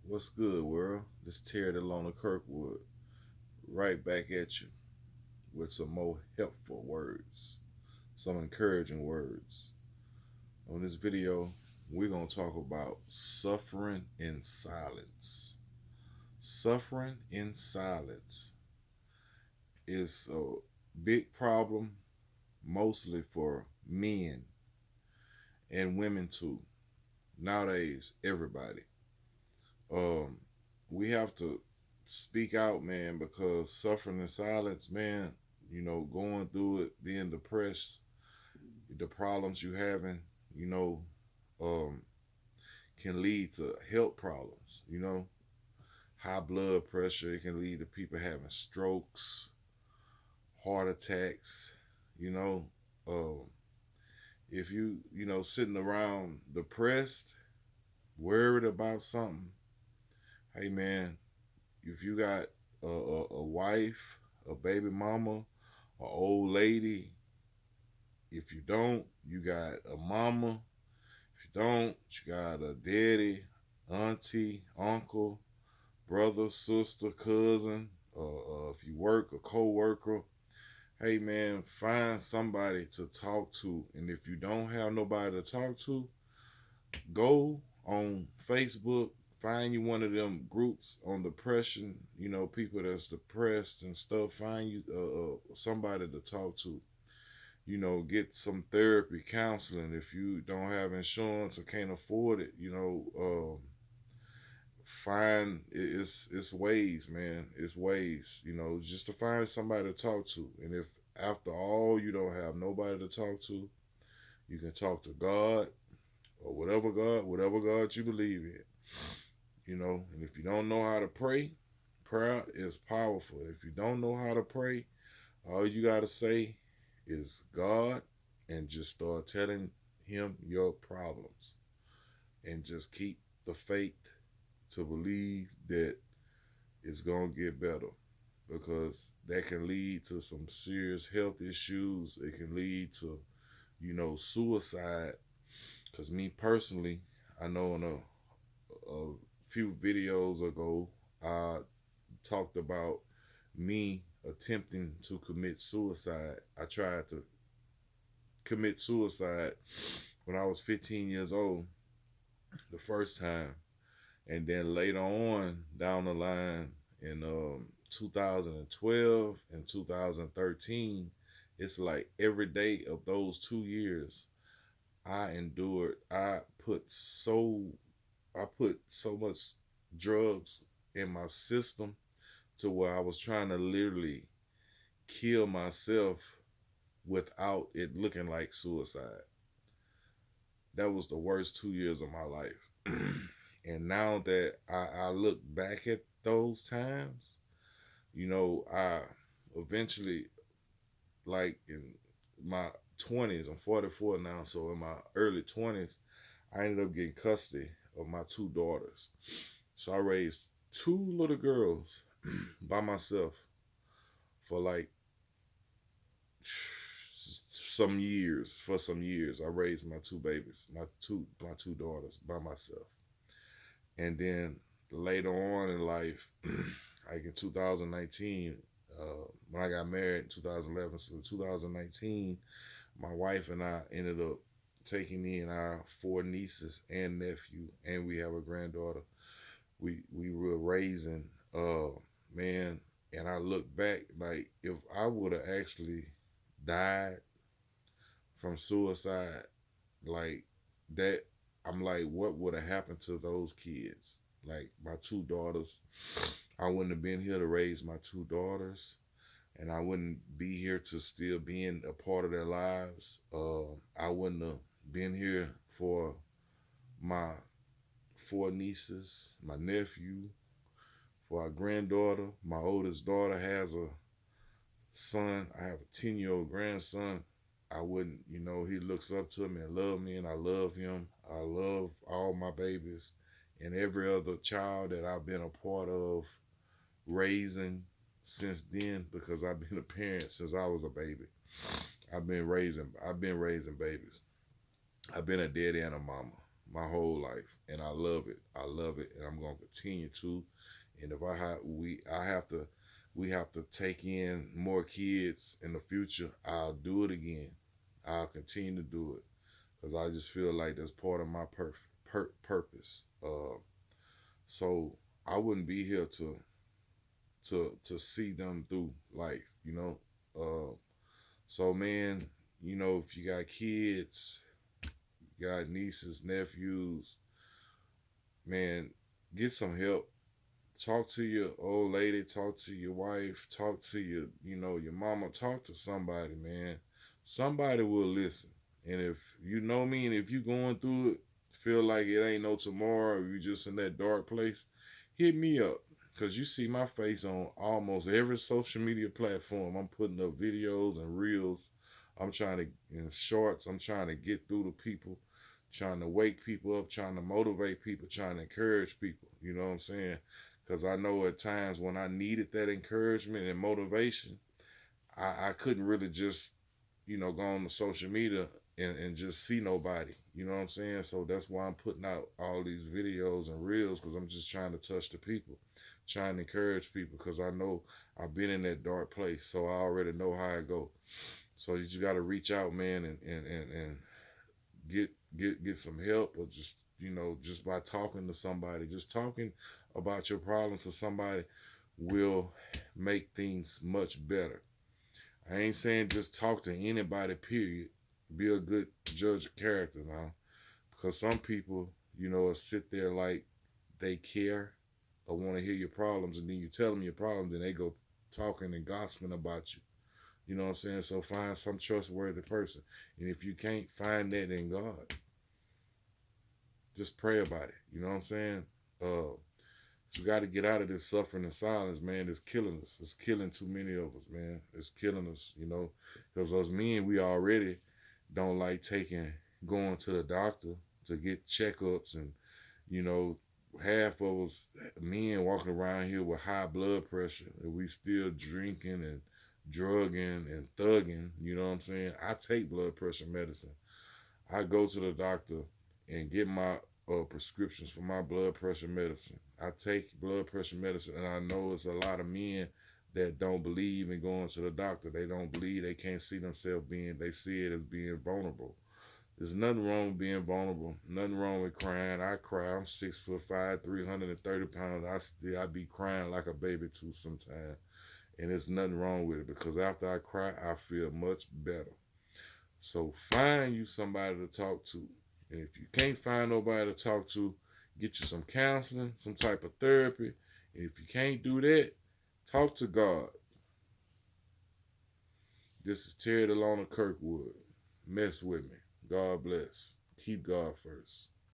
What's good, world? This Terry Delona Kirkwood right back at you with some more helpful words, some encouraging words. On this video, we're going to talk about suffering in silence. Suffering in silence is a big problem, mostly for men and women too. Nowadays, everybody. Um, we have to speak out, man, because suffering in silence, man, going through it, being depressed, the problems you having, you know, um, can lead to health problems, high blood pressure. It can lead to people having strokes, heart attacks, you know. Um, if sitting around depressed, worried about something, hey, man, if you got a wife, a baby mama, an old lady, if you don't, you got a mama. If you don't, you got a daddy, auntie, uncle, brother, sister, cousin. If you work, a co-worker. Hey, man, find somebody to talk to. And if you don't have nobody to talk to, go on Facebook, find you one of them groups on depression, people that's depressed and stuff. Find you somebody to talk to. Get some therapy, counseling. If you don't have insurance or can't afford it, find it's ways, man. It's ways, just to find somebody to talk to. And if after all you don't have nobody to talk to, you can talk to God or whatever God you believe in. And if you don't know how to pray, prayer is powerful. If you don't know how to pray, all you got to say is God and just start telling him your problems and just keep the faith to believe that it's going to get better, because that can lead to some serious health issues. It can lead to, suicide. Because me personally, I know in a few videos ago, I talked about me attempting to commit suicide. I tried to commit suicide when I was 15 years old the first time. And then later on down the line in 2012 and 2013, it's like every day of those 2 years, I endured. I put so much drugs in my system to where I was trying to literally kill myself without it looking like suicide. That was the worst 2 years of my life. And now that I look back at those times, I eventually, like in my 20s, I'm 44 now, so in my early 20s, I ended up getting custody of my two daughters. So I raised two little girls by myself for like some years. For some years, I raised my two babies, my two daughters by myself. And then later on in life, like in 2019, when I got married in 2011, so in 2019, my wife and I ended up taking in our four nieces and nephew, and we have a granddaughter. We were raising, man, and I look back, like, if I would have actually died from suicide, like that, I'm like, what would have happened to those kids? Like my two daughters, I wouldn't have been here to raise my two daughters, and I wouldn't be here to still being a part of their lives. I wouldn't have been here for my four nieces, my nephew, for our granddaughter. My oldest daughter has a son. I have a 10-year-old grandson. I wouldn't, he looks up to me and love me, and I love him. I love all my babies and every other child that I've been a part of raising since then, because I've been a parent since I was a baby. I've been raising babies. I've been a daddy and a mama. my whole life, and I love it. I love it, and I'm gonna continue to. And if we have to take in more kids in the future, I'll do it again. I'll continue to do it because I just feel like that's part of my purpose. So I wouldn't be here to see them through life, you know. So man, you know, if you got kids, you got nieces, nephews, man, get some help. Talk to your old lady, talk to your wife, talk to your mama, talk to somebody, man. Somebody will listen. And if you know me and if you going through it, feel like it ain't no tomorrow, or you just in that dark place, hit me up. Cause you see my face on almost every social media platform. I'm putting up videos and reels. I'm trying to in shorts. I'm trying to get through to people, trying to wake people up, trying to motivate people, trying to encourage people. You know what I'm saying? Because I know at times when I needed that encouragement and motivation, I couldn't really just, go on the social media and just see nobody. You know what I'm saying? So that's why I'm putting out all these videos and reels because I'm just trying to touch the people, trying to encourage people because I know I've been in that dark place. So I already know how it go. So you just got to reach out, man, and get some help or just, just by talking to somebody, just talking about your problems to somebody will make things much better. I ain't saying just talk to anybody, period. Be a good judge of character now. Because some people, will sit there like they care or want to hear your problems, and then you tell them your problems, and they go talking and gossiping about you. You know what I'm saying? So find some trustworthy person. And if you can't find that in God, just pray about it. You know what I'm saying? So we got to get out of this suffering and silence, man. It's killing us. It's killing too many of us, man. It's killing us, because us men, we already don't like going to the doctor to get checkups, and you know, half of us men walking around here with high blood pressure, and we still drinking and drugging and thugging. You know what I'm saying? I take blood pressure medicine. I go to the doctor and get my prescriptions for my blood pressure medicine. I take blood pressure medicine, and I know it's a lot of men that don't believe in going to the doctor. They don't believe, they can't see themselves they see it as being vulnerable. There's nothing wrong with being vulnerable. Nothing wrong with crying. I cry. I'm 6'5", 330 pounds. I be crying like a baby too sometimes. And there's nothing wrong with it because after I cry, I feel much better. So find you somebody to talk to. And if you can't find nobody to talk to, get you some counseling, some type of therapy. And if you can't do that, talk to God. This is Terry DeLona Kirkwood. Mess with me. God bless. Keep God first.